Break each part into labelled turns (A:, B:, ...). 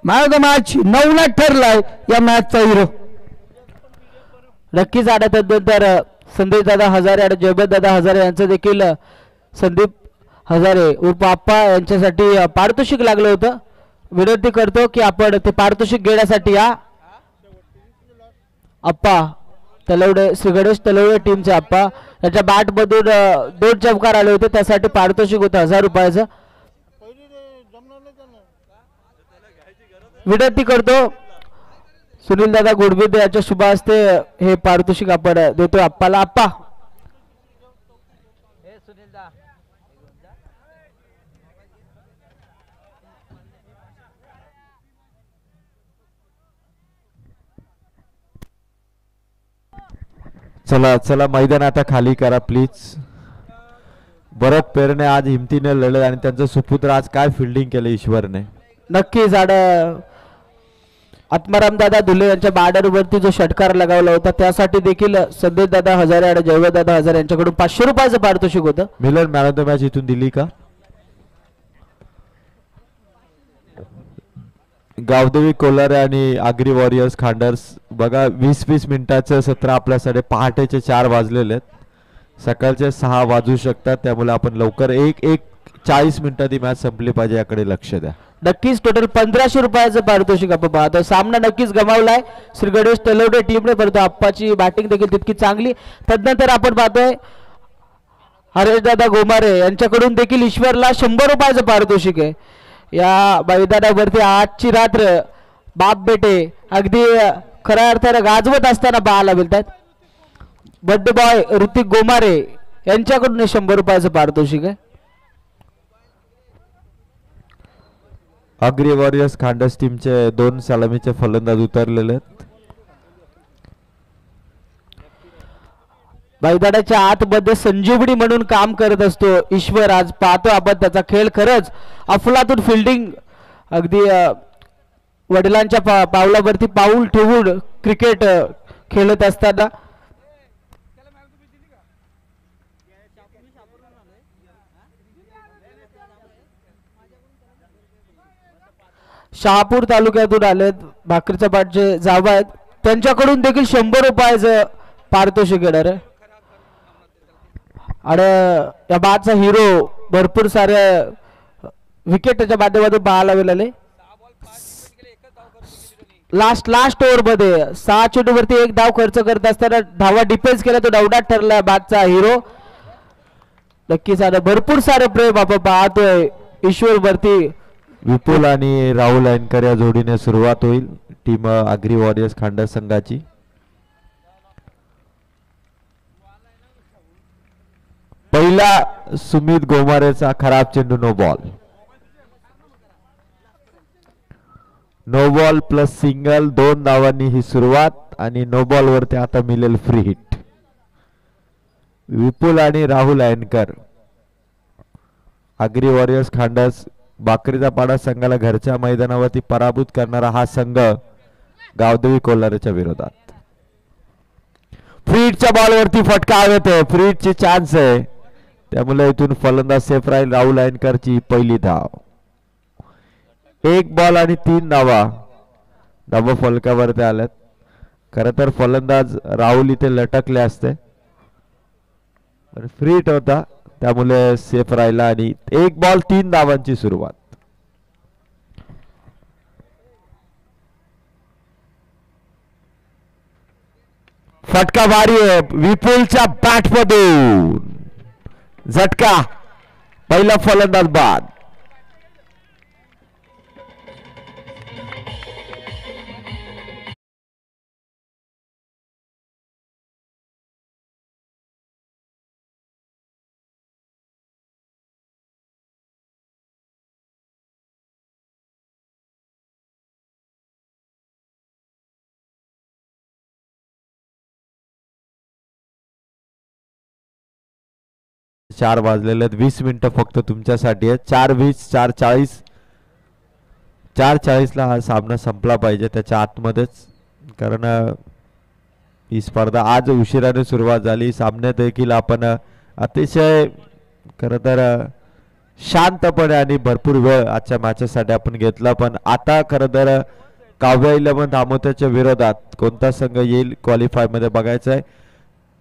A: Man of the match 9 ठरलाय या मॅचचा hero. नक्कीच आल्यानंतर संदीप दादा हजारे आणि जयबत दादा हजारे यांचं देखील संदीप हजारे उर्फ आप्पा यांच्यासाठी पारितोषिक लागलं होतं. विनंती करतो की आपण ते पारितोषिक घेण्यासाठी या. आप्पा तलवडे श्री गणेश तलवडे टीमचे आप्पा याच्या बॅट मधून 2 चमकार आले होते, त्यासाठी पारितोषिक होतं 1000 रुपयाचं. विनंती करतो सुनील दादा गोडबिदे याच्या शुभ हस्ते हे पारितोषिक आपण देतो आप्पाला. आप्पा
B: चला चला मैदान आता खाली करा प्लीज. भरत पेरणे आज हिमतीने लढले आणि त्यांचं सुपुत्र आज काय फिल्डिंग केलं ईश्वरने.
A: नक्कीच आत्माराम दादा धुले यांच्या बॅटरवरती जो षटकार लगावला होता त्यासाठी देखील संदेश दादा हजारे आणि जयवत दादा हजारे यांच्याकडून 500 रुपयाचं पारितोषिक होतं.
B: मिलन मॅन ऑफ द मॅच इथून दिली का. गावदेवी कोलारे आणि आगरी वॉरियर्स खांडर्स बघा 20-20 मिनिटाचं सत्र आपल्यासाठी. पहाटेचे 4 वाजलेले आहेत, सकाळचे 6 वाजू शकतात, त्यामुळे आपण लवकर 1:40 मिनिटात ही मॅच संपली पाहिजे याकडे लक्ष द्या.
A: नक्कीच टोटल 1500 रुपयाचं पारितोषिक आपण पाहतो. सामना नक्कीच गमावलाय श्री गणेश तलवडे टीमने, परंतु आप्पाची बॅटिंग देखील तितकी चांगली. तदनंतर आपण पाहतोय हरेश दादा गोमारे यांच्याकडून देखील ईश्वरला 100 रुपयाचं पारितोषिक आहे. या मैदानावरती आजची रात्र बाप बेटे अगदी खऱ्या अर्थाने गाजवत असताना पाहायला मिळतात. बर्थडे बॉय ऋतिक गोमारे यांच्याकडून 100 रुपयाचं पारितोषिक आहे.
B: आगरी वॉरियर्स खांडस टीमचे 2 सलामीचे फलंदाज उतरलेले आहेत. मैदानाच्या आतमध्ये संजीवनी म्हणून काम करत असतो ईश्वर. आज पाहतो आपण त्याचा खेळ. खरंच अफलातून फिल्डिंग, अगदी वडिलांच्या पावलावरती पाऊल ठेवून क्रिकेट खेळत असताना शहापूर तालुक्यातून आलेत भाकरीच्या पाठचे जावा आहेत, त्यांच्याकडून देखील 100 रुपयाचं पारितोषिक येणार आहे. आणि या बादचा हिरो भरपूर साऱ्या विकेट त्याच्या माध्यमातून पाहायला मिळाले. लास्ट ओव्हर मध्ये 6 चेंडूवरती 1 धाव खर्च करत असताना धावा डिफेन्स केला तो डावडाट ठरला बादचा हिरो. नक्कीच आता भरपूर सारे प्रेम आपण पाहतोय ईश्वर वरती. विपुल आणि राहुल ऐनकर या जोडीने सुरुवात होईल टीम आगरी वॉरियर्स खांडस संघाची. पहिला सुमित गोमारेचा खराब चेंडू, no ball. No ball plus single, 2 धावांनी ही सुरुवात आणि नो बॉल वरती आता मिळेल फ्री हिट. विपुल आणि राहुल ऐनकर आगरी वॉरियर्स खांडस बाकरीचा पाडा संघाला घरच्या मैदानावरती पराभूत करणारा हा संघ गावदेवी कोल्हारच्या विरोधात. फ्री हिटच्या बॉलवरती फटका येतोय, फ्री हिटची चान्स आहे, त्यामुळे इथून फलंदाज सेफ राहील. राहुल ऐनकरची पहिली धाव. 1 बॉल आणि 3 धावा धावा फलकावरती आल्यात. खरं तर फलंदाज राहुल इथे लटकले असते पण फ्री हिट होता त्यामुळे सेफ राहिला आणि 1 बॉल 3 धावांची सुरुवात. फटका भारी आहे विपुलच्या बॅट मधून, झटका, पहिला फलंदाज बाद. चार वाजलेले 20 मिनिटं फक्त तुमच्यासाठी आहेत. 4:20 4:40 4:40 ला हा सामना संपला पाहिजे त्याच्या आतमध्येच, कारण ही स्पर्धा आज उशिराने सुरुवात झाली. सामन्यात देखील आपण अतिशय खरं तर
C: शांतपणे आणि भरपूर वेळ आजच्या मॅचेससाठी आपण घेतला. पण आता खरं तर काव्य 11 धामोत्याच्या विरोधात कोणता संघ येईल क्वालिफाय मध्ये बघायचं आहे.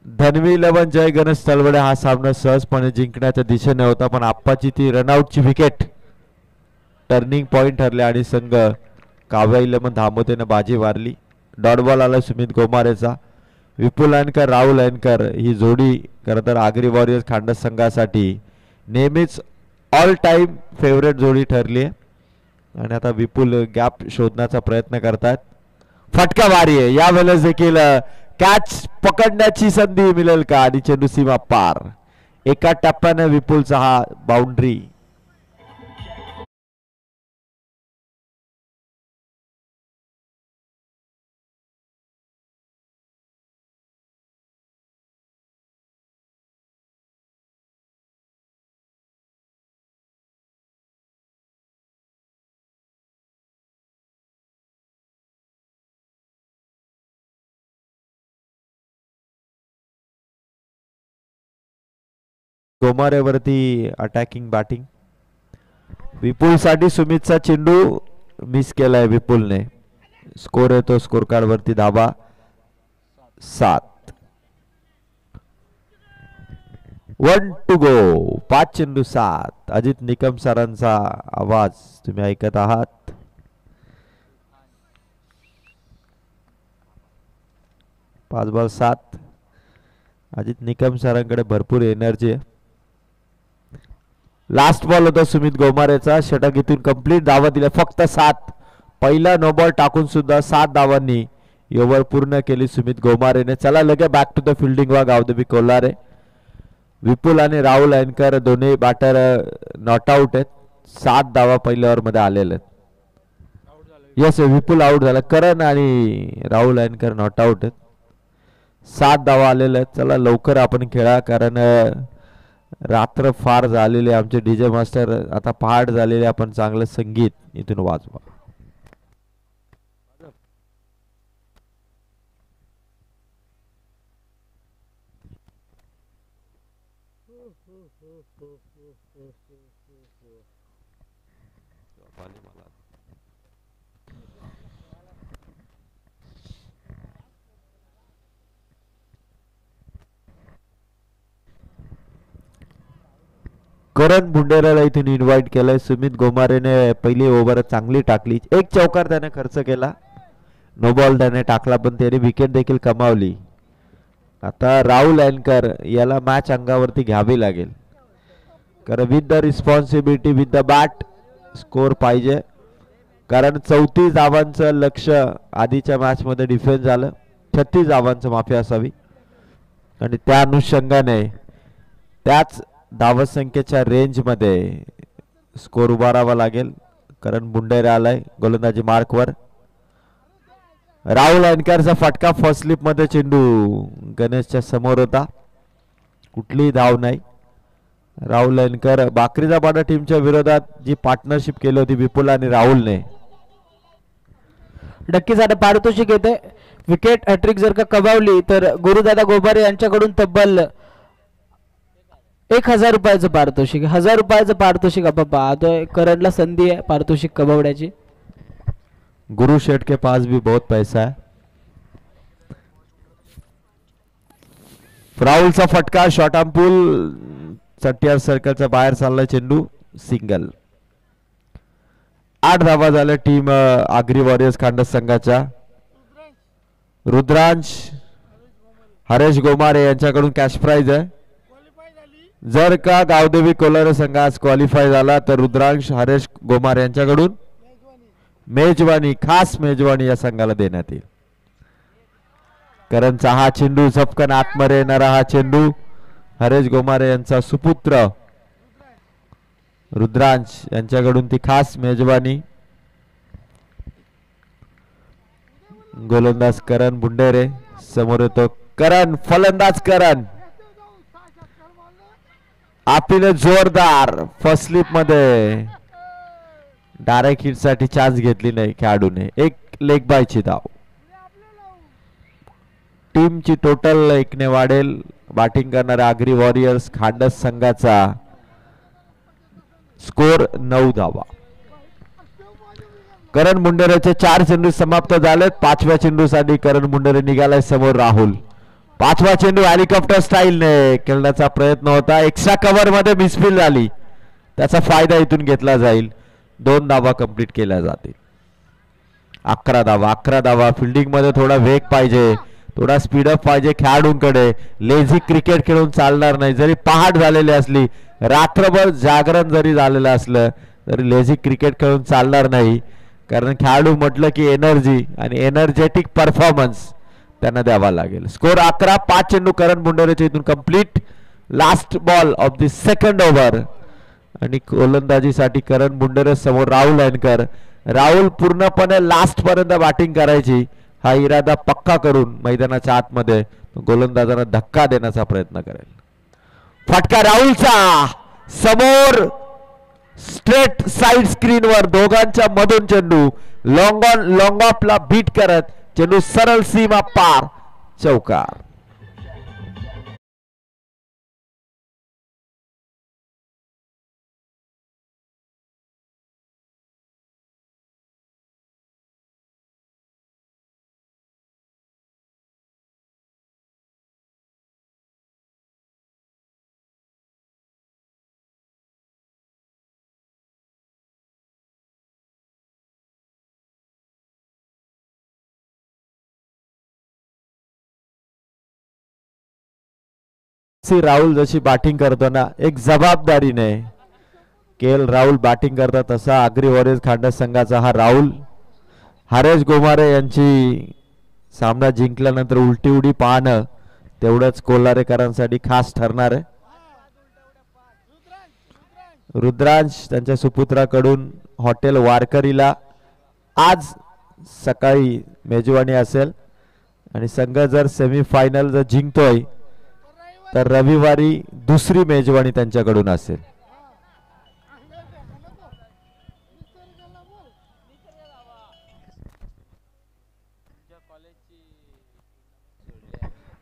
C: धनवी 11 जय गणेश तलवडे हा सामना सहजपणे जिंकण्याच्या दिशेने होता, पण आप्पाची ती रनआउटची विकेट टर्निंग पॉइंट ठरले आणि संघ काव्य 11 धामोतेने बाजी मारली. डॉट बॉल आला सुमित गोमारेचा. विपुल अयनकर राहुल अयनकर ही जोडी खरं तर आगरी वॉरियर्स खांडस संघासाठी नेहमीच ऑल टाइम फेवरेट जोडी ठरली आहे. आणि आता विपुल गॅप शोधण्याचा प्रयत्न करतात. फटका भारी आहे यावेळेस देखील. कॅच पकडण्याची संधी मिळेल का आणि चेंडू सीमा पार. एका टप्प्याने विपुलचा हा बाउंड्री. गोमारेवरती अटॅकिंग बॅटिंग. विपुलसाठी सुमितचा चेंडू मिस केलाय विपुलने. स्कोर येतो स्कोर कार्ड वरती धाबा 7. 1 टू गो. 5 चेंडू 7. अजित निकम सरांचा आवाज तुम्ही ऐकत आहात. पाच बॉल 7. अजित निकम सरांकडे भरपूर एनर्जी आहे. लास्ट बॉल होता सुमित गोमारेचा. षटक इथून कंप्लीट. धावा दिल्या फक्त 7. पहिला नो बॉल टाकून सुद्धा 7 धावांनी ओव्हर पूर्ण केली सुमित गोमारेने. चला लगे बॅक टू द फिल्डिंग वा गावदेवी कोल्हारे. विपुल आणि राहुल अयनकर दोन्ही बॅटर नॉट आउट आहेत. 7 धावा पहिल्या ओव्हर मध्ये आलेले आहेत. यस विपुल आउट झाला. करण आणि राहुल अयनकर नॉट आउट आहेत. 7 धावा आलेल्या आहेत. चला लवकर आपण खेळा कारण रात्र फार झालेली. आमचे डीजे मास्टर आता पहाट झालेले. आपण चांगलं संगीत इथून वाजवा. करण भुंडेराला इथून इन्व्हाइट केलंय. सुमित गोमारेने पहिली ओव्हर चांगली टाकली. एक चौकार त्याने खर्च केला. नो बॉल त्याने टाकला पण त्याने विकेट देखील कमावली. आता राहुल अयनकर याला मॅच अंगावरती घ्यावी लागेल कारण with the responsibility with the bat score पाहिजे. कारण 34 धावांचं लक्ष आधीच्या मॅच मध्ये डिफेन्स झालं. 36 धावांचं माफी असावी आणि त्या अनुषंगाने त्याच धावसंख्येच्या रेंज मध्ये स्कोर उभारावा लागेल. कारण बुंडेरा आलाय गोलंदाजी मार्कवर. राहुल अयनकरचा फटका फर्स्ट स्लिप मध्ये चेंडू गणेशच्या समोर होता. कुठलीही धाव नाही. राहुल अयनकर बाकरीचा पाडा टीमच्या विरोधात जी पार्टनरशिप केली होती विपुल आणि राहुलने
B: नक्कीच आता पारितोषिक येते. विकेट हॅट्रिक जर का कमावली तर गुरुदादा गोबारे यांच्याकडून तब्बल 1000 रुपयाचं पारितोषिक. 1000 रुपयाचं पारितोषिक आपण पाहतोय. करणला संधी आहे पारितोषिक कमावण्याची.
C: गुरु शेठ के पास भी बहुत पैसा है. राहुलचा फटका शॉर्ट आर्म पुल. 30 सर्कलचा बाहेर चाललाय चेंडू. सिंगल. 8 धावा झाल्या टीम आगरी वॉरियर्स खांडस संघाच्या. रुद्रांश हरेश गोमारे यांच्याकडून कॅश प्राइज आहे. जर का गावदेवी कोलारे संघ आज क्वालिफाय झाला तर रुद्रांश हरेश गोमारे यांच्याकडून मेजवानी खास मेजवानी या संघाला देण्यात येईल. करणचा हा चेंडू झपकन आतमध्ये येणारा हा चेंडू हरेश गोमारे यांचा सुपुत्र रुद्रांश यांच्याकडून ती खास मेजवानी. गोलंदाज करण बुंडेरे समोर येतो. करण फलंदाज करण आपीने जोरदार फर्स्ट स्लिप मध्ये डायरेक्ट हिट साठी चान्स घेतली नाही खेळाडूने. एक लेग बायची धाव. टीमची टोटल 1 ने वाढेल. बॅटिंग करणाऱ्या आगरी वॉरियर्स खांडस संघाचा स्कोर 9 धावा. करण मुंडेरेचे 4 चेंडू समाप्त झालेत. 5व्या चेंडूसाठी करण मुंडेरे निघालाय समोर. राहुल 5वा चेंडू हेलिकॉप्टर स्टाईलने खेळण्याचा प्रयत्न होता. एक्स्ट्रा कव्हर मध्ये मिसफील झाली. त्याचा फायदा इथून घेतला जाईल. 2 धावा कंप्लीट केल्या जातील. 11 धावा. 11 धावा. फिल्डिंग मध्ये थोडा वेग पाहिजे, थोडा स्पीडअप पाहिजे खेळाडूंकडे. लेझी क्रिकेट खेळून चालणार नाही. जरी पहाट झालेली असली, रात्रभर जागरण जरी झालेलं असलं तरी लेझी क्रिकेट खेळून चालणार नाही. कारण खेळाडू म्हटलं की एनर्जी आणि एनर्जेटिक परफॉर्मन्स त्यांना द्यावा लागेल. स्कोर 11. 5 चेंडू करण मुंडेरेचे इथून complete. Last ball of the second over आणि गोलंदाजीसाठी करण मुंडेरे समोर राहुल ऐनकर. राहुल पूर्णपणे लास्ट पर्यंत बॅटिंग करायची हा इरादा पक्का करून मैदानाच्या आतमध्ये गोलंदाजांना धक्का देण्याचा प्रयत्न करेल. फटका राहुलचा समोर स्ट्रेट साइड स्क्रीनवर दोघांच्या मधून चेंडू लॉंग ऑन लॉंग ऑफला बीट करत चेंडू सरळ सीमा पार. चौकार. राहुल जशी बॅटिंग करतो ना, एक जबाबदारीने राहुल बॅटिंग करतात तसा आगरी वॉरियर्स खांडा संघाचा हा राहुल. हरेश गोमारे यांची सामना जिंकल्यानंतर उलटी उडी पाहणं तेवढंच कोल्हारेकरांसाठी खास ठरणार आहे. रुद्रांश त्यांच्या सुपुत्राकडून हॉटेल वारकरीला आज सकाळी मेजवानी असेल आणि संघ जर सेमीफायनल जर जिंकतोय तर रविवारी दुसरी मेजवानी त्यांच्याकडून असेल.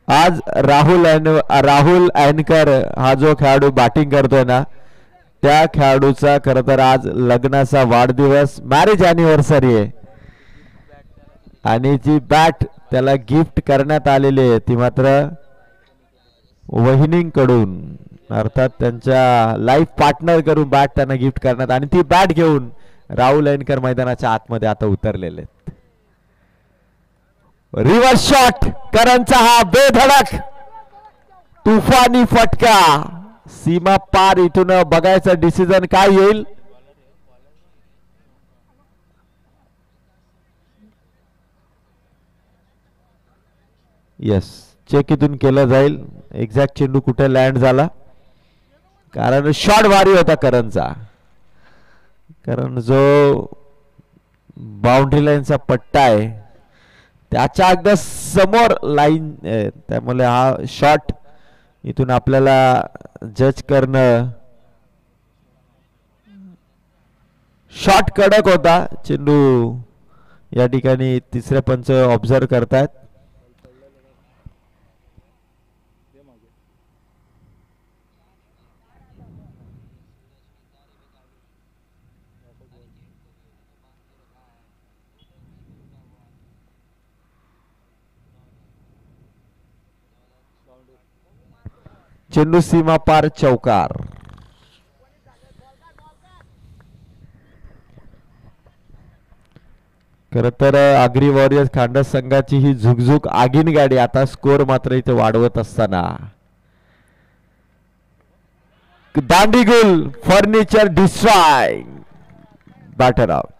C: आज राहुल ऐनकर हा जो खेळाडू बॅटिंग करतोय ना, त्या खेळाडूचा खर तर आज लग्नाचा वाढदिवस, मॅरेज अॅनिव्हर्सरी आहे आणि जी बॅट त्याला गिफ्ट करण्यात आलेली आहे ती मात्र वहिनींकडून अर्थात त्यांच्या लाईफ पार्टनर कडून बॅट त्यांना गिफ्ट करण्यात आणि ती बॅट घेऊन राहुल ऐनकर मैदानाच्या आतमध्ये आता उतरलेले आहेत. रिव्हर्स शॉट करणचा हा बेधडक तुफानी फटका सीमा पार. इथून बघायचं डिसिजन काय येईल. येस, चेक इथून केलं जाईल एक्झॅक्ट चेंडू कुठे लँड झाला, कारण शॉट भारी होता करणचा. कारण जो बाउंड्री लाईनचा पट्टा आहे त्याच्या अगदी समोर लाईन, त्यामुळे हा शॉट इथून आपल्याला जज करणं. शॉट कडक होता. चेंडू या ठिकाणी तिसरे पंच ऑब्झर्व करतायत. चेंडू सीमा पार. चौकार. खर तर आगरी वॉरियर्स खांडा संघाची ही झुकझुक आगीन गाडी आता स्कोर मात्र इथे वाढवत असताना दांडीगुल furniture destroy batter out.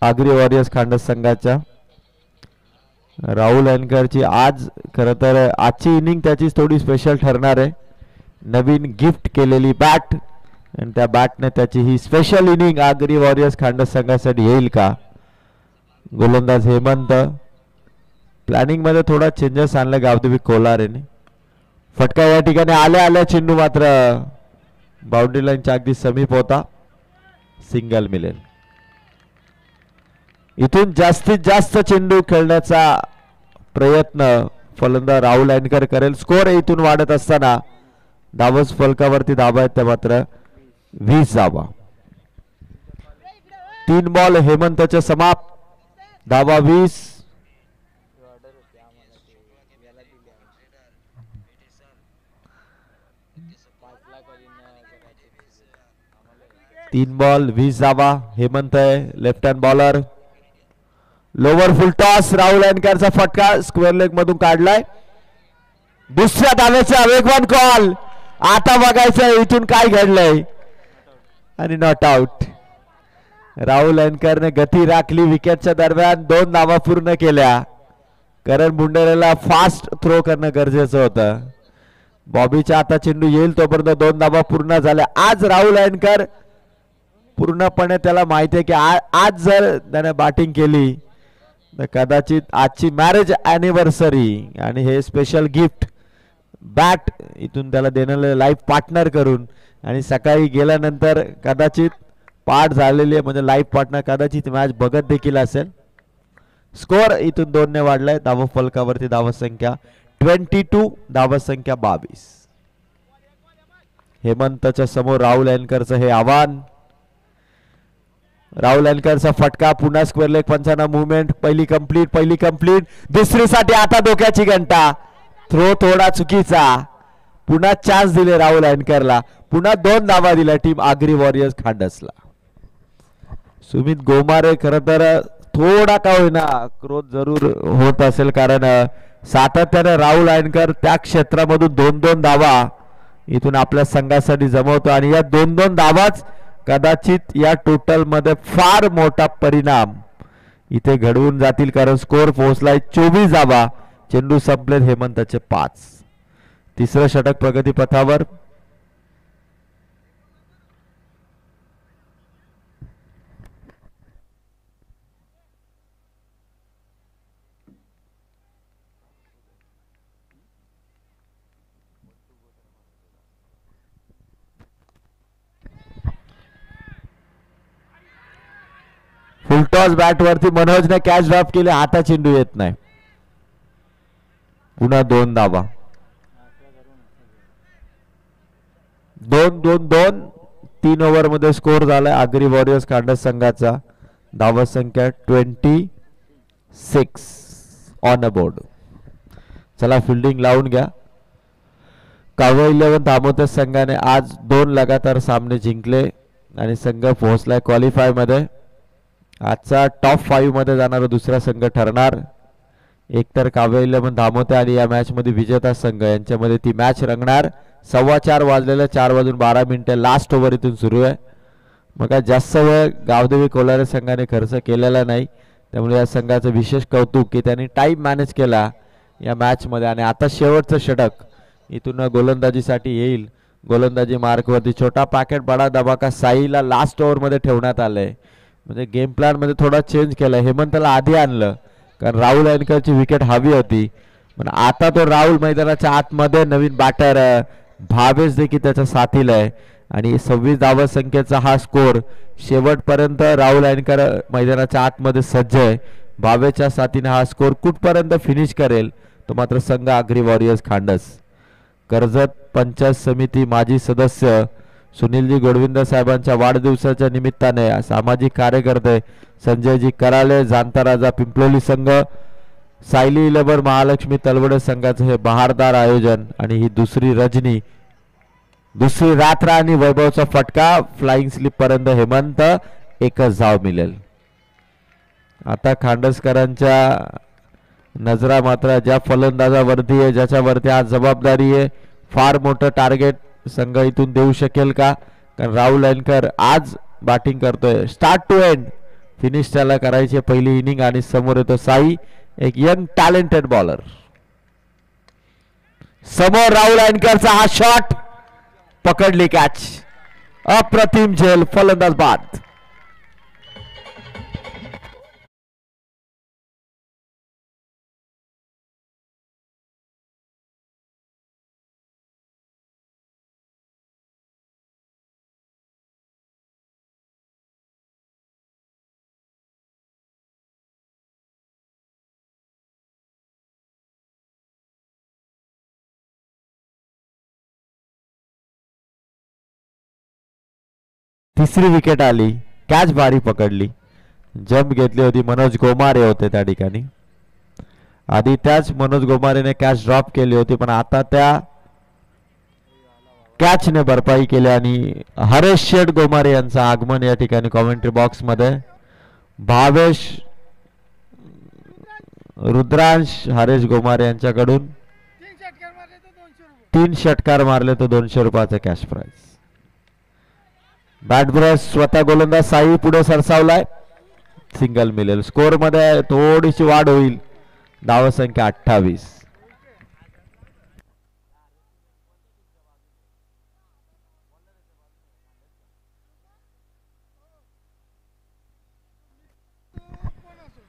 C: Agri warriors Khandas संघाच्या. राहुल अनकरची आज खरं तर आजची इनिंग त्याची थोडी स्पेशल ठरणार आहे. नवीन गिफ्ट केलेली बॅट आणि त्या बॅटने त्याची ही स्पेशल इनिंग आगरी वॉरियर्स खांडस संघासाठी येईल का. गोलंदाज हेमंत प्लॅनिंग मध्ये थोडा चेंजेस आणला गावदेवी कोलारेने. फटका या ठिकाणी आल्या चेंडू मात्र बाउंड्री लाईनच्या अगदी समीप होता. सिंगल मिळेल. इथून जास्तीत जास्त चेंडू खेळण्याचा प्रयत्न फलंदाज राहुल अनकर करेल. स्कोर इथून वाढत असताना धावस फलकावरती धाबा आहेत त्या मात्र 20 धावा. 3 बॉल हेमंतच्या समाप्त. धावा 20. तीन बॉल 20 धावा. हेमंत आहे left hand bowler. Lower full toss. Rahul अनकरचा फटका स्क्वेअर लेग मधून काढलाय. दुसऱ्या धावेचा वेगवान कॉल. आता बघायचं इथून काय घडलंय आणि नॉट आउट. राहुल अनकरने गती राखली. विकेटच्या दरम्यान 2 धावा पूर्ण केल्या. करण बुंडेलेला फास्ट थ्रो करणं गरजेचं होतं. बॉबीच्या आता चेंडू येईल तोपर्यंत 2 धावा पूर्ण झाल्या. आज राहुल अनकर पूर्णपणे त्याला माहिती आहे की आज जर त्याने बॅटिंग केली तर कदाचित आजची मॅरेज ॲनिव्हर्सरी आणि हे स्पेशल गिफ्ट बॅट इथून त्याला देण्याला लाईफ पार्टनर करून आणि सकाळी गेल्यानंतर कदाचित पाठ झालेली आहे म्हणजे लाईफ पार्टनर कदाचित मॅच बघत देखील असेल. स्कोर इथून 2 ने वाढलाय. धावा फलकावरती धावा संख्या 22. धावा संख्या 22. हेमंतच्या समोर राहुल अनकरचं हे आव्हान. राहुल अनकरचा फटका पुन्हा स्क्वेअर लेग पंचांना मुवमेंट. पहिली कंप्लीट. दुसरीसाठी आता डोक्याची घंटा. थ्रो थोडा चुकीचा. पुन्हा चान्स दिले राहुल अनकरला. पुन्हा 2 धावा दिल्या टीम आगरी वॉरियर्स खांडसला. सुमित गोमारे खरं तर थोडा का होईना क्रोध जरूर होत असेल कारण सातत्याने राहुल अनकर त्या क्षेत्रामधून 2-2 धावा इथून आपल्या संघासाठी जमवतो आणि या 2-2 धावाच कदाचित या टोटल मध्ये फार मोठा परिणाम इथे घडवून जातील कारण स्कोर पोहोचलाय 24 धावा. चेंडू संपलेत हेमंतचे 5. तिसरं षटक प्रगतीपथावर. फुलटॉस बॅट वरती मनोजने कॅच ड्रॉप केले. आता चेंडू येत नाही. पुन्हा 2 धावा. 2-2-2. 3 ओव्हर मध्ये स्कोर झालाय आगरी वॉरियर्स खांडस संघाचा. धावा संख्या 26 ऑन अ बोर्ड. चला फिल्डिंग लावून घ्या. कावळे 11 धामोते संघाने आज 2 लगातार सामने जिंकले आणि संघ पोहोचलाय क्वालिफाय मध्ये. आजचा टॉप 5 मध्ये जाणारा दुसरा संघ ठरणार. एकतर काव्य 11 धामोते आणि या मॅच मध्ये विजेता संघ यांच्यामध्ये ती मॅच रंगणार. 4:15 वाजलेल्या 4:12 लास्ट ओव्हर इथून सुरू आहे. मग काय जास्त वेळ गावदेवी कोलारे संघाने खर्च केलेला नाही त्यामुळे या संघाचं विशेष कौतुक की त्यांनी टाइम मॅनेज केला या मॅच मध्ये. आणि आता शेवटचं षटक इथून गोलंदाजीसाठी येईल. गोलंदाजी मार्कवरती छोटा पॅकेट बडा धमाका साईला लास्ट ओव्हर मध्ये ठेवण्यात आलंय म्हणजे गेम प्लॅन मध्ये थोडा चेंज केलाय. हेमंतला आधी आणलं कारण राहुल अनकरची विकेट हवी होती पण आता तो राहुल मैदानाच्या आतमध्ये. नवीन बॅटर भावेश देखील त्याच्या साथीला आहे आणि 26 धावा संख्येचा हा स्कोर शेवटपर्यंत राहुल अनकर मैदानाच्या आतमध्ये सज्ज आहे. भावेशच्या साथीने हा स्कोर कुठपर्यंत फिनिश करेल तो मात्र संघ आगरी वॉरियर्स खांडस. कर्जत पंचायत समिती माजी सदस्य सुनीलजी गोडविंदर साहेबांच्या वाढदिवसाच्या निमित्ताने सामाजिक कार्यकर्ते संजयजी कराले जाणता राजा पिंपलोली संघ सायली 11 महालक्ष्मी तलवडे संघाचं हे बहारदार आयोजन आणि ही दुसरी रजनी दुसरी रात्र आणि वैभवचा फटका फ्लाइंग स्लिप पर्यंत हेमंत 1च धाव मिळेल. आता खांडसकरांच्या नजरा मात्र ज्या फलंदाजावरती आहे ज्याच्यावरती आज जबाबदारी आहे. फार मोठं टार्गेट संघ इथून देऊ शकेल का कारण राहुल अनकर आज बॅटिंग करतोय. स्टार्ट टू एंड फिनिश त्याला करायची पहिली इनिंग आणि समोर येतो साई, एक यंग टॅलेंटेड बॉलर. समोर राहुल अँकरचा हा शॉट, पकडली कॅच, अप्रतिम झेल, फलंदाज बाद. तिसरी विकेट आली, कॅच भारी पकडली, जंप घेतली होती, मनोज गोमारे होते त्या ठिकाणी. आधी त्याच मनोज गोमारेने कॅच ड्रॉप केली होती, पण आता त्या कॅचने भरपाई केली आणि हरेश शेठ गोमारे यांचं आगमन या ठिकाणी कॉमेंट्री बॉक्स मध्ये. भावेश, रुद्रांश, हरेश गोमारे यांच्याकडून 3 षटकार मारले तर 200 रुपयाचा कॅश प्राइज. बॅट ब्रश स्वतः गोलंदाज साई पुढे सरसावलाय, सिंगल मिळेल. स्कोर मध्ये थोडीशी वाढ होईल, धावसंख्या 28.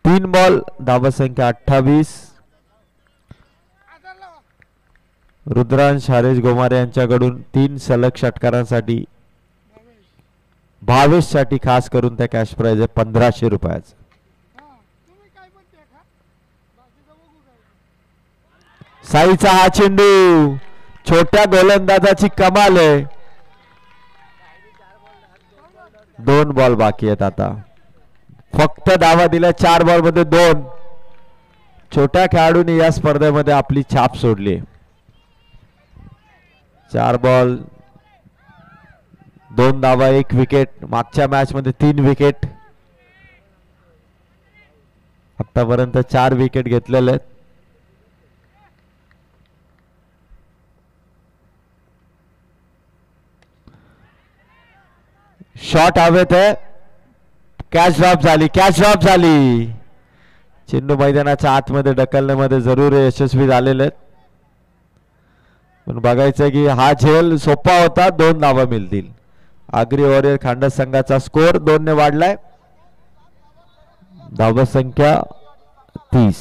C: तीन बॉल, धावसंख्या 28. रुद्रांश, हरेश गोमारे यांच्याकडून 3 सलग षटकारांसाठी भावेश साठी खास करून त्या कॅश प्राइज आहे 1500 रुपयाचं. साईचा हा चेंडू, छोट्या गोलंदाजाची कमाल आहे. 2 बॉल बाकी आहेत आता, फक्त धावा दिल्या 4 बॉल मध्ये 2. छोट्या खेळाडूंनी या स्पर्धेमध्ये आपली छाप सोडली. 4 बॉल 2 धावा 1 विकेट. मागच्या मॅच मध्ये 3 विकेट, आतापर्यंत 4 विकेट घेतलेले आहेत. शॉट हवेत आहे, कॅच ड्रॉप झाली, कॅच ड्रॉप झाली. चेंडू मैदानाच्या आतमध्ये ढकलण्यामध्ये जरूर यशस्वी झालेले आहेत, पण बघायचं की हा झेल सोपा होता. 2 धावा मिळतील. आगरी वॉरियर खांडस संघाचा स्कोर 2 ने वाढलाय, धावा संख्या 30.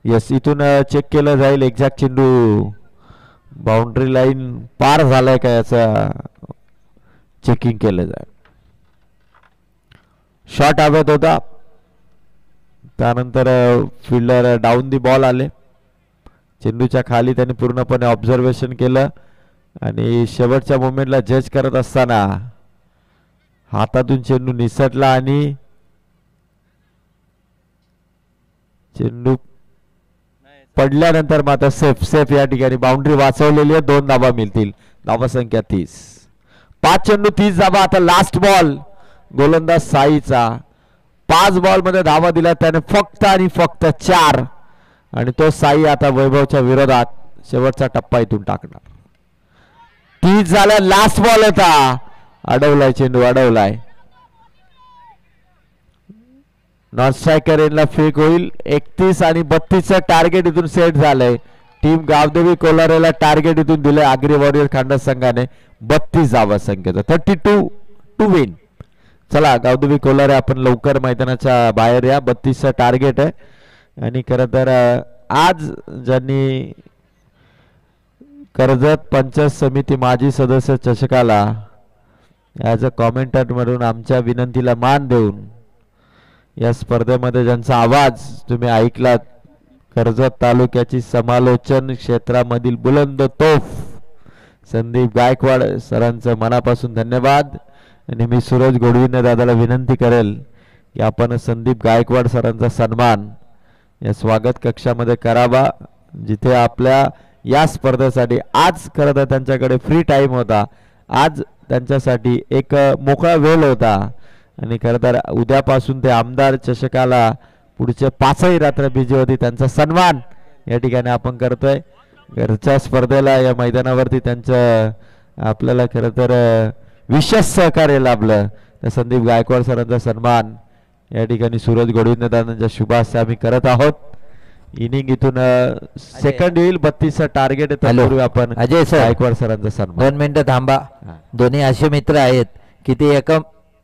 C: यस, इथून चेक केलं जाईल एक्झॅक्ट चेंडू बाउंड्री लाईन पार झालाय का याचा चेकिंग केलं जाईल. शॉट हवेत होता, त्यानंतर फिल्डर डाऊन दी बॉल आले. चेंडूच्या खाली त्यांनी पूर्णपणे ऑब्झर्वेशन केलं आणि शेवटच्या मोमेंटला जज करत असताना हातातून चेंडू निसटला आणि चेंडू पडल्यानंतर मात्र सेफ या ठिकाणी बाउंड्री वाचवलेली आहे. 2 धावा मिळतील, धावा संख्या 30. 5 चेंडू 30 धावा. आता लास्ट बॉल गोलंदाज साईचा. 5 बॉल मध्ये धावा दिला त्याने फक्त आणि फक्त 4, आणि तो साई आता वैभवच्या विरोधात शेवटचा टप्पा इथून टाकणार. 30 झाला, लास्ट बॉल होता, अडवलाय चेंडू, अडवलाय. नॉन स्ट्रायकर एंडला फेक होईल. 31 आणि 32चं टार्गेट इथून सेट झालंय. टीम गावदेवी कोलारेला टार्गेट इथून दिलंय आगरी वॉरियर खांडस संघाने 32 धावा संख्येचं. 32 टू विन. चला गावदेवी कोलारे, आपण लवकर मैदानाच्या बाहेर या. 32चं टार्गेट आहे. आणि खरं तर आज ज्यांनी कर्जत पंचायत समिती माजी सदस्य चषकाला ॲज अ कॉमेंटर म्हणून आमच्या विनंतीला मान देऊन या स्पर्धेमध्ये ज्यांचा आवाज तुम्ही ऐकलात, कर्जत तालुक्याची समालोचन क्षेत्रामधील बुलंद तोफ संदीप गायकवाड सरांचं मनापासून धन्यवाद. आणि मी सूरज गोडविने दादाला विनंती करेल की आपण संदीप गायकवाड सरांचा सन्मान या स्वागत कक्षामध्ये करावा, जिथे आपल्या या स्पर्धेसाठी आज खरं तर त्यांच्याकडे फ्री टाइम होता. आज त्यांच्यासाठी एक मोकळा वेळ होता आणि खरं तर उद्यापासून ते आमदार चषकाला पुढचे 5ही रात्र बिजी होती. त्यांचा सन्मान या ठिकाणी आपण करतोय. घरच्या स्पर्धेला या मैदानावरती त्यांचं आपल्याला खरं तर विशेष सहकार्य लाभलं, तर संदीप गायकवाड सरांचा सन्मान या ठिकाणी सूरज गोडविंददारांच्या शुभ हस्ते आम्ही करत आहोत। इनिंग इथून सेकंड येईल 32चा टार्गेट आहे
D: हॅलो.
C: त्यापूर्वी आपण
D: अजय सर.
C: गायकवाड सरांचा सन्मान
D: 2 मिनिटं थांबा।
C: हा.
D: दोन्ही असे मित्र आहेत की ते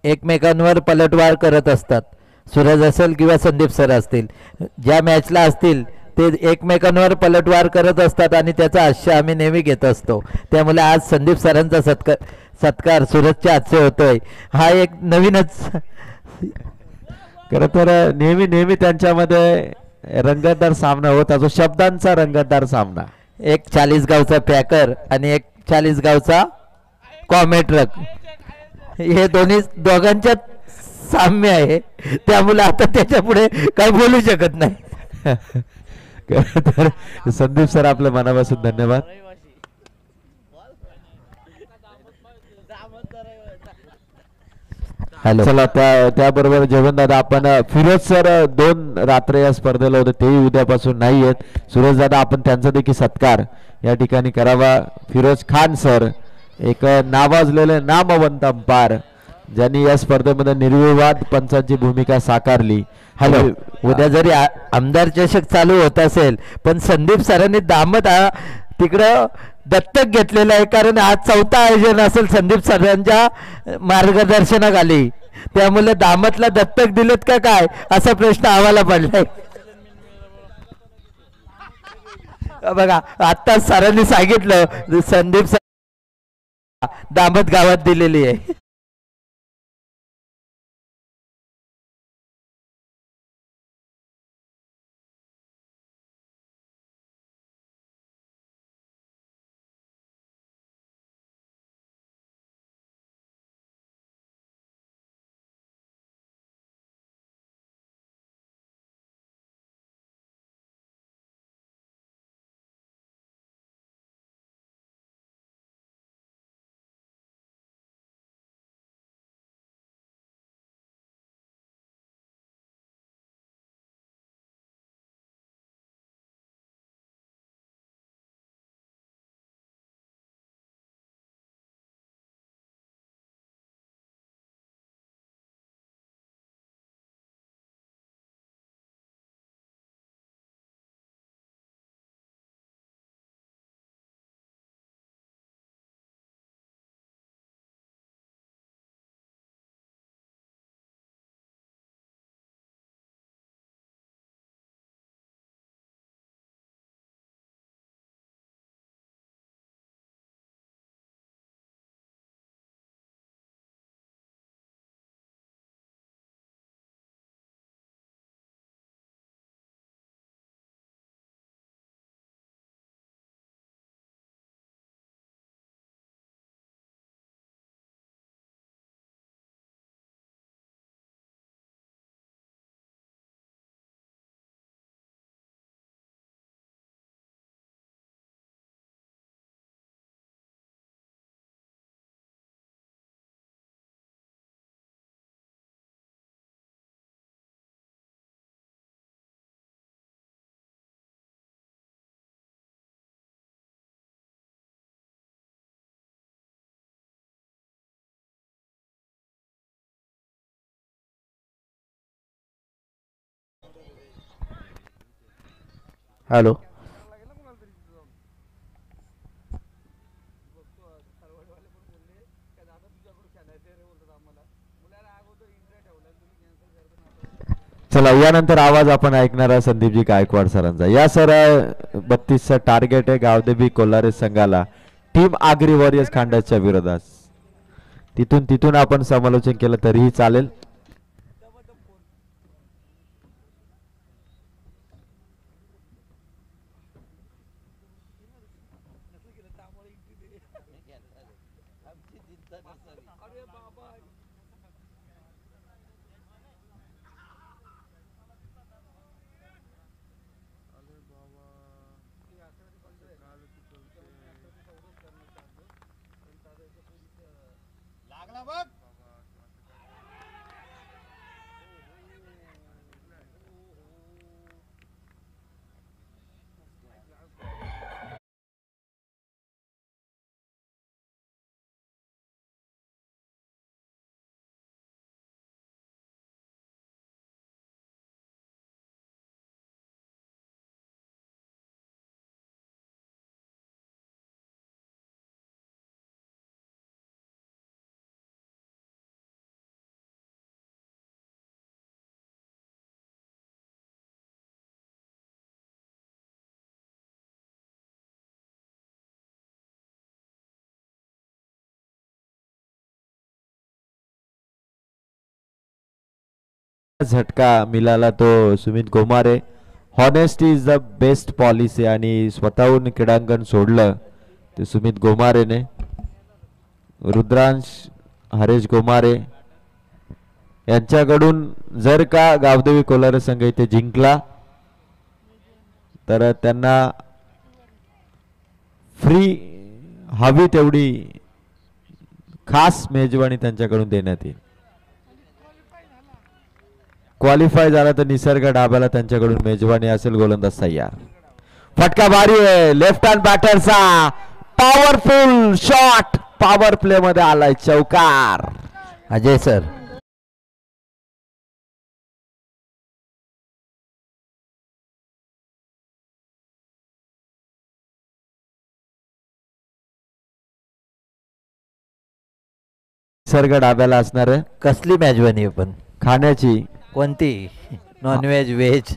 D: एकमेकांवर पलटवार करत असतात। सूरज असेल किंवा संदीप सर असतील, ज्या मॅचला असतील ते एकमेकांवर पलटवार करत असतात आणि त्याचा आशय आम्ही नेहमी घेत असतो। त्यामुळे आज संदीप सरांचा सत्कार सूरजच्या हातचे होतोय, हा एक नवीनच
C: खरं तर नेहमी त्यांच्यामध्ये रंगतदार सामना होत असतो, शब्दांचा रंगतदार सामना।
D: एक 40 गावचा पॅकर आणि एक 40 गावचा कॉमेट ट्रक, हे दोघांच्यात साम्य आहे, त्यामुळे आता त्याच्या पुढे काही बोलू शकत नाही।
C: खरं तर संदीप सर आपल्या मनापासून धन्यवाद।
D: हॅलो.
C: चला त्याबरोबर जेवण दादा आपण फिरोज सर 2 रात्र या स्पर्धेला होते, तेही उद्यापासून नाही आहेत। सूरज दादा आपण त्यांचा देखील सत्कार या ठिकाणी करावा। फिरोज खान सर एक नावाजलेले नामवंत अंपायर, ज्यांनी या स्पर्धेमध्ये निर्विवाद पंचांची भूमिका साकारली।
D: हॅलो. उद्या जरी आमदार चषक चालू होत असेल, पण संदीप सरांनी दामत तिकडं दत्तक घेतलेलं आहे, कारण आज 4था आयोजन असेल संदीप सरांच्या मार्गदर्शनाखाली, त्यामुळे दामतला दत्तक दिलेत का काय असा प्रश्न आम्हाला पडलाय। बघा आता सरांनी सांगितलं संदीप सर दामत गावात दिलेली आहे। हॅलो.
C: चला यानंतर आवाज आपण ऐकणार आहे संदीपजी गायकवाड सरांचा। या सर 32चा टार्गेट आहे गावदेवी कोल्हारे संघाला टीम आगरी वॉरियर्स खांडाच्या विरोधात। तिथून आपण समालोचन केलं तरीही चालेल। झटका मिळाला तो Sumit Gomare. Honesty is the best policy आणि स्वतःहून क्रीडांगण सोडलं ते सुमित गोमारेने. रुद्रांश हरेश गोमारे यांच्याकडून जर का गावदेवी कोलारे संघ इथे जिंकला तर त्यांना फ्री हवी तेवढी खास मेजवानी त्यांच्याकडून देण्यात येईल. क्वालिफाय झाला तर निसर्ग ढाब्याला त्यांच्याकडून मेजवानी असेल. गोलंदाज तयार. फटका भारी आहे लेफ्ट हँड बॅटरचा. पॉवरफुल शॉट पॉवर प्ले मध्ये आलाय. चौकार.
D: अजय सर
C: निसर्ग डाब्याला असणार आहे
D: कसली मेजवानी आहे पण
C: खाण्याची.
D: कोणती नॉनव्हेज व्हेज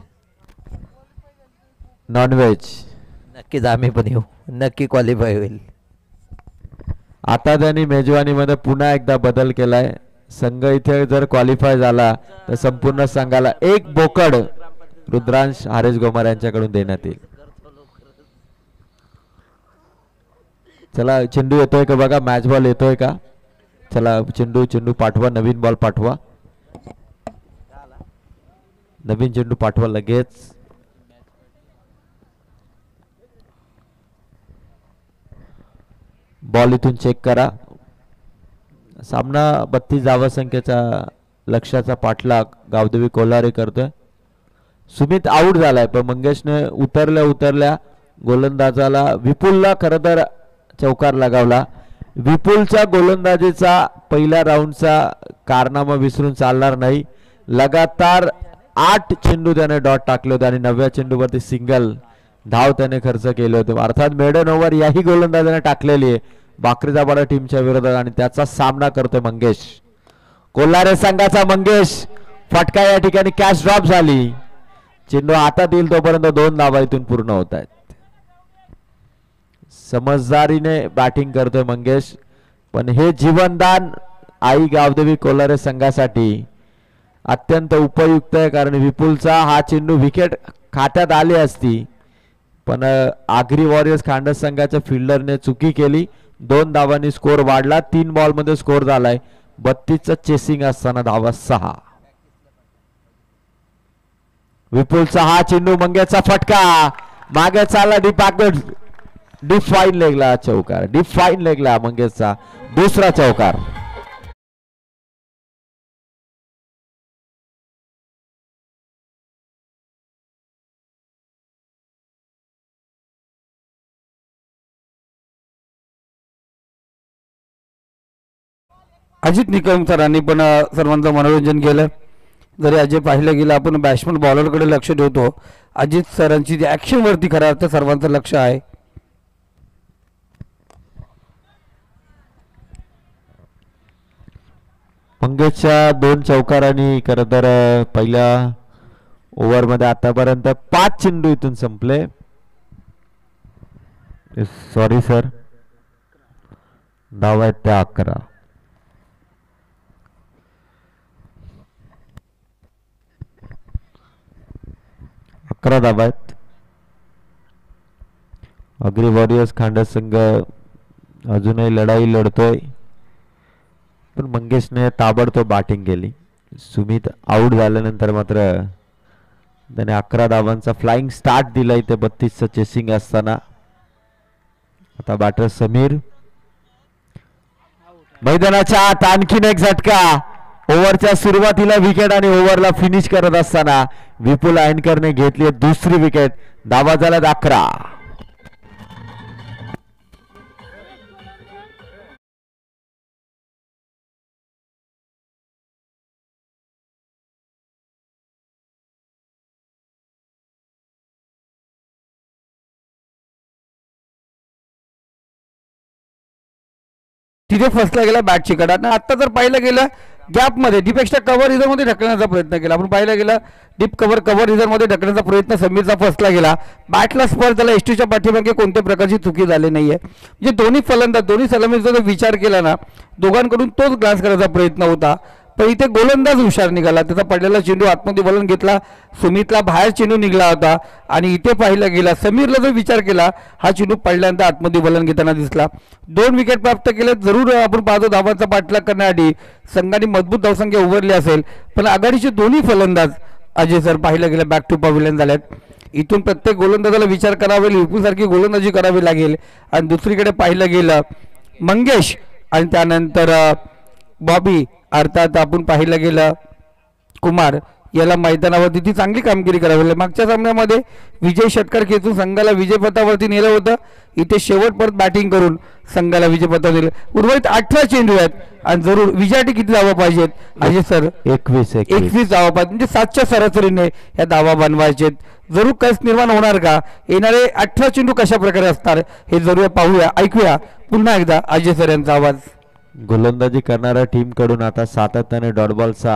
C: नॉनव्हेज.
D: नक्कीच आम्ही पण येऊ. नक्की क्वालिफाय होईल.
C: आता त्यांनी मेजवानीमध्ये पुन्हा एकदा बदल केलाय. संघ इथे जर क्वालिफाय झाला तर संपूर्ण संघाला एक बोकड रुद्रांश हरेश गोमारे यांच्याकडून देण्यात येईल. चला चेंडू येतोय का बघा. मॅच बॉल येतोय का. चला चेंडू पाठवा. नवीन बॉल पाठवा. नवीन चेंडू पाठवा लगेच. बॉल इथून चेक करा. सामना 32 धावसंख्येचा लक्ष्याचा पाठलाग गावदेवी कोल्हारे करतोय. सुमित आऊट झालाय पण मंगेशने उतरल्या गोलंदाजाला विपुलला खरं तर चौकार लगावला. विपुलच्या गोलंदाजीचा पहिल्या राऊंडचा कारनामा विसरून चालणार नाही. लगातार 8 चेंडू त्याने डॉट टाकले होते आणि 9व्या चेंडूवरती सिंगल धाव त्याने खर्च केले होते. अर्थात मेडन ओव्हर याही गोलंदाजाने टाकलेली आहे बाकरीदाबाडा टीमच्या विरोधात आणि त्याचा सामना करतोय मंगेश. कोल्हारे संघाचा मंगेश. फटका या ठिकाणी कॅच ड्रॉप झाली. चेंडू हातात येईल तोपर्यंत 2 धावा इथून पूर्ण होत आहेत. समजदारीने बॅटिंग करतोय मंगेश पण हे जीवनदान आई गावदेवी कोल्हारे संघासाठी अत्यंत उपयुक्त आहे कारण विपुलचा हा चेंडू विकेट खात्यात आली असती पण आगरी वॉरियर्स खांडस संघाच्या फिल्डरने चुकी केली. 2 धावांनी स्कोर वाढला. 3 बॉल मध्ये स्कोर झालाय 32चं चेसिंग असताना धावा 6. विपुलचा हा चेंडू मंगेशचा फटका मागे चालला डीप फाईन लेगला चौकार. डीप फाईन लेगला मंगेशचा दुसरा चौकार.
B: अजित निकम सरांनी पण सर्वांचं मनोरंजन केलं. जरी अजय पाहिलं गेलं आपण बॅट्समन बॉलरकडे लक्ष ठेवतो. अजित सरांची जी ऍक्शन वरती खऱ्या अर्थ सर्वांचं लक्ष आहे.
C: मंगेशच्या 2 चौकारांनी खरं तर पहिल्या ओव्हरमध्ये आतापर्यंत 5 चेंडू इथून संपले. Sorry sir. धावा आहेत त्या 11. धावा आहेत. अग्री वॉरियर्स खांडस संघ अजूनही लढाई लढतोय पण मंगेशने ताबडतोब बॅटिंग केली. सुमित आऊट झाल्यानंतर मात्र त्याने 11 धावांचा फ्लाइंग स्टार्ट दिला इथे 32चं चेसिंग असताना. आता बॅटर समीर. मैदानाच्या आत आणखीन एक झटका. ओव्हरच्या सुरुवातीला विकेट आणि ओव्हरला फिनिश करत असताना विपुल अँकरने घेतली दुसरी विकेट. धावा झाल्यात 11.
B: तिथे फसला गेला बॅट चिकट. आणि आता जर पाहिलं गेलं गॅपमध्ये डीपेक्षा कव्हर रिझनमध्ये ढकलण्याचा प्रयत्न केला. आपण पाहिलं गेलं डीप कव्हर रिझनमध्ये ढकलण्याचा प्रयत्न समीरचा फसला गेला. बॅटला स्पर्श झाला. एसटीच्या पाठीमागे कोणत्या प्रकारची चुकी झाली नाहीये. म्हणजे दोन्ही फलंदाज दोन्ही सलामीचा जर विचार केला ना दोघांकडून तोच ग्लास करायचा प्रयत्न होता
E: पण इथे गोलंदाज हुशार निघाला, त्याचा पडलेला चेंडू आतमध्ये वळून घेतला, सुमितला बाहेर चेंडू निघाला होता आणि इथे पाहिलं गेला समीरला जो विचार केला हा चेंडू पडल्यानंतर आतमध्ये वळण घेताना दिसला. 2 विकेट प्राप्त केले. जरूर आपण पाहतो धावांचा पाठलाग करण्यासाठी संघाने मजबूत धावसंख्या उभारली असेल, पण आघाडीचे दोन्ही फलंदाज अजय सर पाहिलं गेलं बॅक टू पॅव्हिलियन झालेत. इथून प्रत्येक गोलंदाजाला विचार करावा लागेल, विपुलसारखी गोलंदाजी करावी लागेल. आणि दुसरीकडे पाहिलं गेलं मंगेश आणि त्यानंतर बॉबी अर्थात आपण पाहिलं गेलं कुमार याला मैदानावरती ती चांगली कामगिरी करावी लागेल. मागच्या सामन्यामध्ये विजय षटकार खेचून संघाला विजयपथावरती नेलं होतं. इथे शेवट परत बॅटिंग करून संघाला विजयपथावर दिलं. उर्वरित 18 चेंडू आहेत आणि जरूर विजयासाठी किती धावा पाहिजेत अजय सर? 21 धावा पाहिजे, म्हणजे 7च्या सरासरीने या धावा बनवायचेत. जरूर कस निर्माण होणार का? येणारे 18 चेंडू कशा प्रकारे असणार हे जरूर पाहूया, ऐकूया पुन्हा एकदा अजय सर यांचा आवाज.
C: गोलंदाजी करणाऱ्या टीम कडून आता सातत्याने डॉट बॉलचा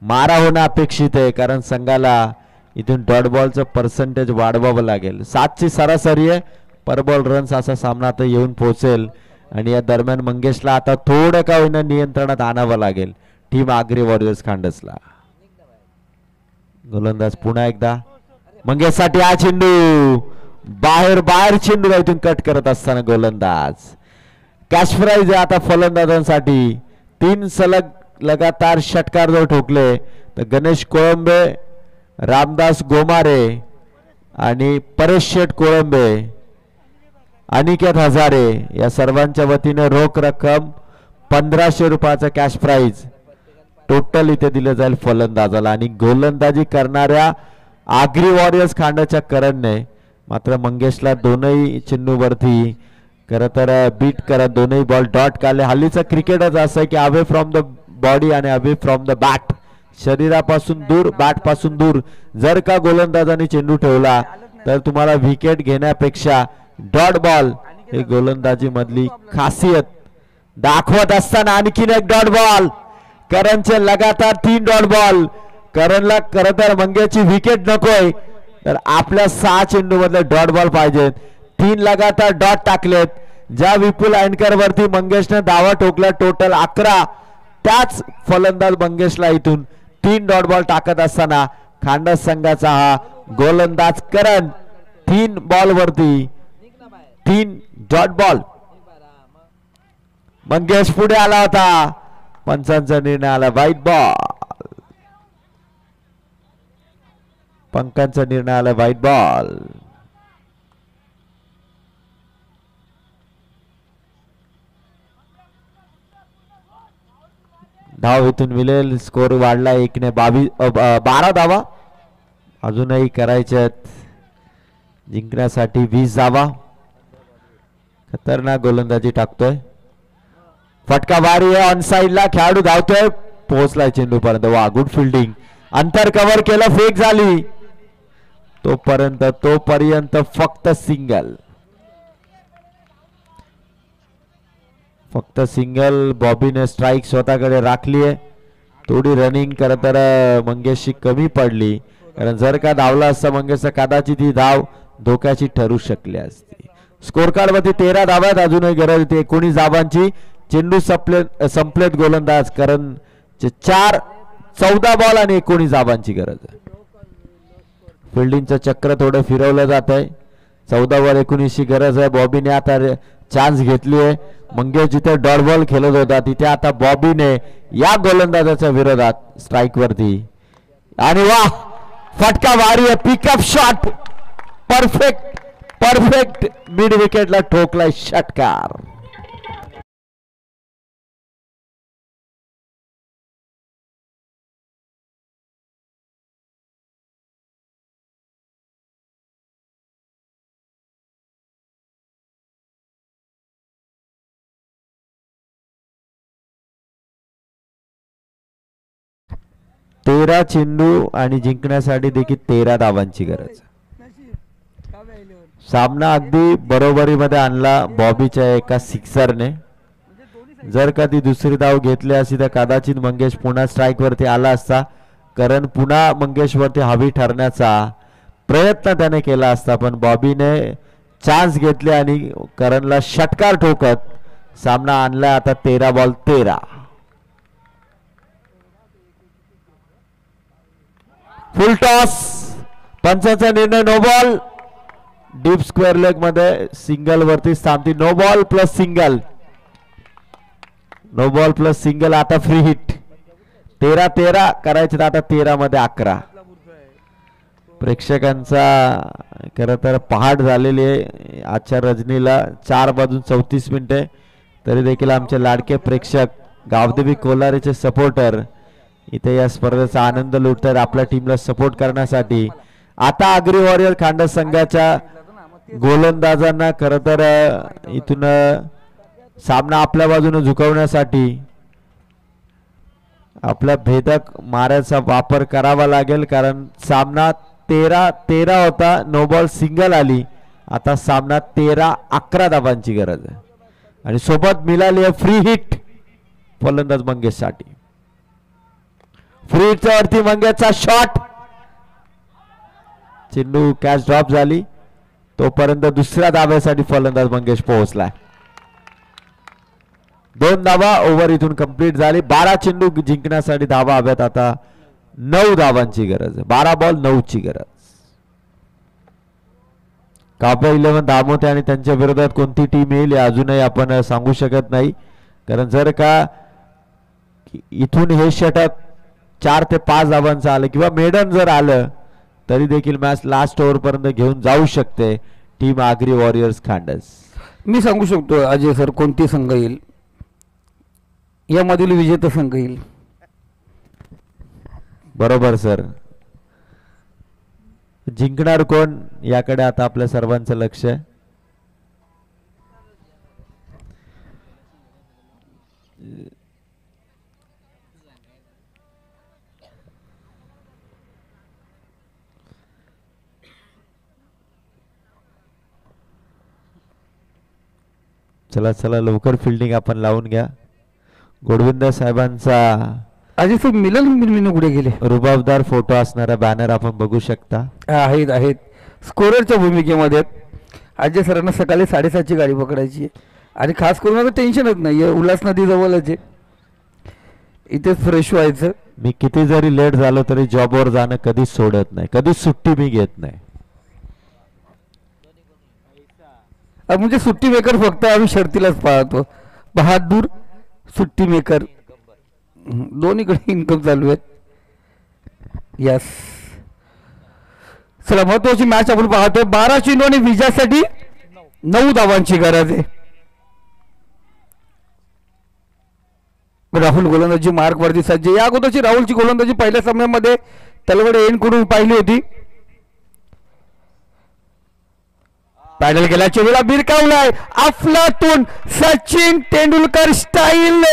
C: मारा होणं अपेक्षित आहे, कारण संघाला इथून डॉट बॉलचं पर्सेंटेज वाढवावं लागेल. 7ची सरासरी आहे, पर बॉल रन्स असा सामना आता येऊन पोहोचेल आणि या दरम्यान मंगेशला आता थोडं का होईना नियंत्रणात आणावं लागेल टीम आग्री वॉरियर्स खांडसला. गोलंदाज पुन्हा एकदा मंगेशसाठी हा चेंडू बाहेर चेंडू इथून कट करत असताना गोलंदाज. कॅश प्राइज आहे आता फलंदाजांसाठी. 3 सलग लगातार षटकार जर ठोकले तर गणेश कोळंबे, रामदास गोमारे आणि परेश शेठ कोळंबे, अनिकेत हजारे या सर्वांच्या वतीने रोख रक्कम 1500 रुपयाचा कॅश प्राइज टोटल इथे दिलं जाईल फलंदाजाला. आणि गोलंदाजी करणाऱ्या आग्री वॉरियर्स खांडाच्या करणने मात्र मंगेशला दोनही चेंडूवरती खरं तर बीट करत दोनही बॉल डॉट काढले. हल्लीचं क्रिकेटच असं आहे की अवे फ्रॉम द बॉडी आणि अवे फ्रॉम द बॅट, शरीरापासून दूर बॅट पासून दूर जर का गोलंदाजाने चेंडू ठेवला तर तुम्हाला विकेट घेण्यापेक्षा डॉट बॉल हे गोलंदाजी मधली खासियत दाखवत असताना आणखीन एक डॉट बॉल. करणचे लगातार 3 डॉट बॉल. करणला खरं तर मंगेशची विकेट नकोय, तर आपल्या 6 चेंडू मधले डॉट बॉल पाहिजेत. 3 लगातार डॉट टाकलेत. ज्या विपुल अँकर वरती मंगेशने धावा ठोकल्या टोटल 11, त्याच फलंदाज मंगेशला इथून 3 डॉट बॉल टाकत असताना खांडस संघाचा हा गोलंदाज करण 3 बॉल वरती 3 डॉट बॉल. मंगेश पुढे आला होता, पंचांचा निर्णय आला व्हाईट बॉल. पंकांचा निर्णय आला व्हाईट बॉल. धाव इथून मिळेल. स्कोर वाढला 1ने 12 धावा अजूनही करायच्यात जिंकण्यासाठी 20 धावा. खतरनाक गोलंदाजी टाकतोय. फटका वारी आहे ऑन साइडला, खेळाडू धावतोय, पोहोचलाय चेंडू पर्यंत. वा गुड फिल्डिंग. अंतर कव्हर केलं, फेक झाली. तोपर्यंत फक्त सिंगल. फक्त सिंगल. बॉबीने स्ट्राइक स्वतःकडे राखली आहे. थोडी रनिंग खरं तर मंगेशची कमी पडली, कारण जर का धावला असता मंगेशचा कदाचित ही धाव धोक्याची ठरू शकली असती. स्कोर कार्ड वरती 13 धाव्यात अजूनही गरज होती 19 धावांची. चेंडू संपलेत गोलंदाज करणचे 14 बॉल आणि 19 धावांची गरज आहे. फिल्डिंगचं चक्र थोडं फिरवलं जात आहे. 14 वर 19 ची गरज आहे. बॉबीने आता चान्स घेतली आहे. मंगेश जिथे डॉट बॉल खेळत होता तिथे आता बॉबीने या गोलंदाजाच्या विरोधात स्ट्राइक वरती आणि वा फटका वारी आहे. पिकअप शॉट परफेक्ट मिड विकेटला ठोकलाय षटकार. तेरा चेंडू आणि जिंकण्यासाठी देखील 13 धावांची गरज. सामना अगदी बरोबरीमध्ये आणला बॉबीच्या एका सिक्सरने. जर का ती दुसरी धाव घेतली असती तर कदाचित मंगेश पुन्हा स्ट्राइक वरती आला असता. करण पुन्हा मंगेश वरती हवी ठरण्याचा प्रयत्न त्याने केला असता, पण बॉबीने चान्स घेतले आणि करणला षटकार ठोकत सामना आणला आता 13 बॉल 13. फुल टॉस, पंचाचा निर्णय, no ball. Deep square leg मध्ये सिंगल वरती थांबती. No ball plus single, no ball plus single. आता फ्री हिट. 13-13 करायचे तर आता 13 मध्ये 11. प्रेक्षकांचा खरं तर पहाट झालेली आहे आजच्या रजनीला. 4 वाजून 34 मिनिटे तरी देखील आमचे लाडके प्रेक्षक गावदेवी कोलारीचे सपोर्टर इथे या स्पर्धेचा आनंद लुटतात आपल्या टीमला सपोर्ट करण्यासाठी. आता आगरी वॉरियर खांडस संघाच्या गोलंदाजांना खरं तर इथून सामना आपल्या बाजूने झुकवण्यासाठी आपला भेदक माऱ्याचा वापर करावा लागेल, कारण सामना 13-13 होता. नो बॉल सिंगल आली. आता सामना 13-11 धावांची गरज आहे आणि सोबत मिळाली आहे फ्री हिट फलंदाज मंगेशसाठी. फ्री हिटच्या वरती मंगेशचा शॉट, चेंडू कॅच ड्रॉप झाली. तोपर्यंत दुसऱ्या धाब्यासाठी फलंदाज मंगेश पोहोचलाय. 2 धावा ओव्हर इथून कंप्लीट झाली. 12 चेंडू जिंकण्यासाठी धावा हव्यात. आता 9 धावांची गरज आहे. 12 बॉल 9 ची गरज. काव्य 11 दामोते आणि त्यांच्या विरोधात कोणती टीम येईल हे अजूनही आपण सांगू शकत नाही, कारण जर का इथून हे षटक 4 ते 5 धावांचं आलं किंवा मेडन जर आलं तरी देखील मॅच लास्ट ओव्हर पर्यंत घेऊन जाऊ शकते टीम आगरी वॉरियर्स खांडस.
E: मी सांगू शकतो अजय सर कोणती संघ येईल, यामधील विजेता संघ येईल.
C: बरोबर सर. जिंकणार कोण याकडे आता आपल्या सर्वांचं लक्ष आहे. चला चला लवकर फिल्डिंग आपण लावून घ्या. गोडविंद साहेबांचा
E: अजय सर मिलन मिनमिन कुठे गेले.
C: रुबाबदार फोटो असणारा बॅनर आपण बघू शकता.
E: आहेत आहेत स्कोररच्या भूमिकेमध्ये. अजय सरांना सकाळी 7:30ची गाडी पकडायची आहे आणि खास करून आता टेन्शनच नाही आहे. उल्हास नदी जवळच आहे, इथेच फ्रेश व्हायचं.
C: मी किती जरी लेट झालो तरी जॉबवर जाणं कधीच सोडत नाही, कधीच सुट्टी मी घेत नाही.
E: म्हणजे सुट्टी मेकर फक्त आम्ही शर्तीलाच पाहतो. बहादूर सुट्टी मेकर दोन्हीकडे इन्कम चालू आहेत. यस चला महत्वाची मॅच आपण पाहतोय. 12 चेंडू आणि विजयासाठी 9 धावांची गरज आहे. राहुल गोलंदाजी मार्क वरती सज्ज. या अगोदरची राहुलची गोलंदाजी पहिल्या सामन्यामध्ये तलवडे एंड करून पाहिली होती. पॅडल गेला, चेंडूला बिरकावलाय अफलातून सचिन तेंडुलकर स्टाईल.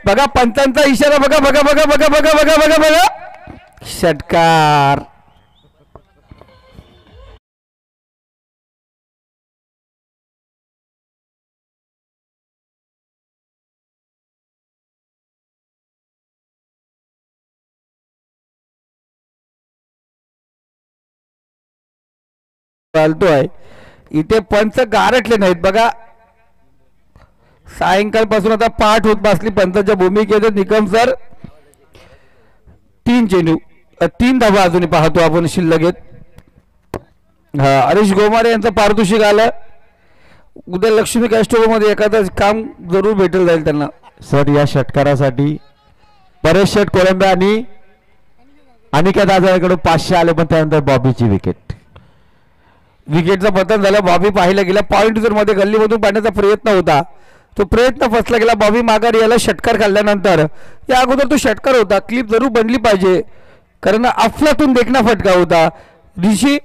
E: बघा पंचांचा इशारा, बघा बघा बघा बघा बघा बघा बघा बघा षटकार. चालतोय इथे पंच गारटले नाहीत बघा. सायंकाळपासून आता पाठ होत बसली पंचाच्या भूमिकेत. निकम सर 3 चेंडू 3 धावा अजूनही पाहतो आपण शिल्लक आहेत. हरीश गोमारे यांचं पारितोषिक आलं. उद्या लक्ष्मी कॅस्टोर मध्ये एखादं काम जरूर भेटेल जाईल त्यांना.
C: सर या षटकारासाठी परेश शेठ कोळंबे आणि अनिकेत आजाराकडून 500 आले, पण त्यानंतर बॉबीची विकेट.
E: विकेटचं पतन झालं. बॉबी पाहायला गेला. पॉइंट जर मध्ये गल्लीमधून पाडण्याचा प्रयत्न होता, तो प्रयत्न फसला गेला. बॉबी माघारी याला षटकार खाल्ल्यानंतर या अगोदर तो षटकार होता. क्लिप जरूर बनली पाहिजे, कारण अफलातून देखना फटका होता. निशी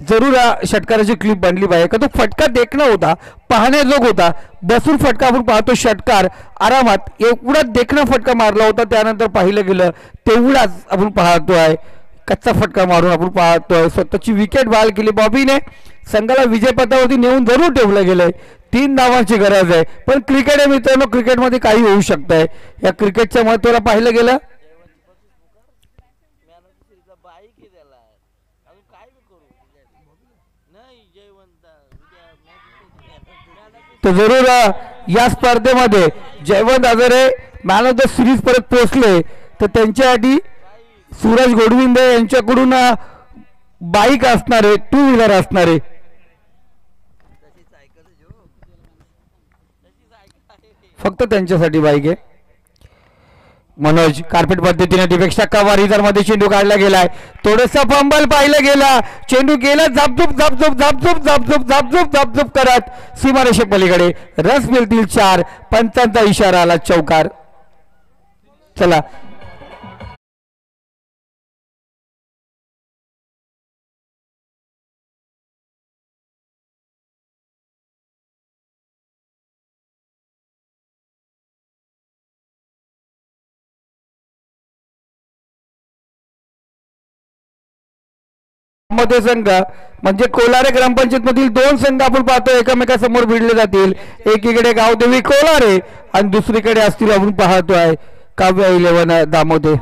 E: जरूर षटकाराची क्लिप बनली पाहिजे, का तो फटका देखना होता, पाहण्याजोग होता. बसून फटका आपण पाहतो षटकार आरामात एवढा देखना फटका मारला होता. त्यानंतर पाहिलं गेलं तेवढाच आपण पाहतोय कच्चा फटका मारून आपण पाहतोय. स्वतःची विकेट बहाल केली बॉबीने. संघाला विजयपथावरती नेऊन जरूर ठेवलं गेलंय. 3 धावांची गरज आहे. पण क्रिकेट आहे मित्रांनो, क्रिकेटमध्ये काही होऊ शकतंय. या क्रिकेटच्या महत्त्वाला पाहिलं गेलं तर जरूर या स्पर्धेमध्ये Jaywant Hazare man of the series परत पोहोचले तर त्यांच्यासाठी सूरज गोडविंदे यांच्याकडून बाईक असणार आहे, 2 व्हीलर असणार आहे. फक्त त्यांच्यासाठी बाईक आहे. मनोज कार्पेट पद्धतीने टीपेक्षा कवारीजर मध्ये चेंडू काढला गेलाय. थोडस फंबल पाहिलं गेला, चेंडू गेला झापझुप झापझुप झापझुप झापझुप झापझुप झापझुप करत सीमारेषे पलीकडे. रस मिळतील 4. पंचांचा इशारा आला चौकार. चला मध्ये संघ म्हणजे कोलारे ग्रामपंचायत मधील 2 संघ आपण पाहतो एकमेकांसमोर भिडले जातील. एकीकडे गावदेवी कोलारे आणि दुसरीकडे असतील आपण पाहतोय काव्य 11 दामोदे.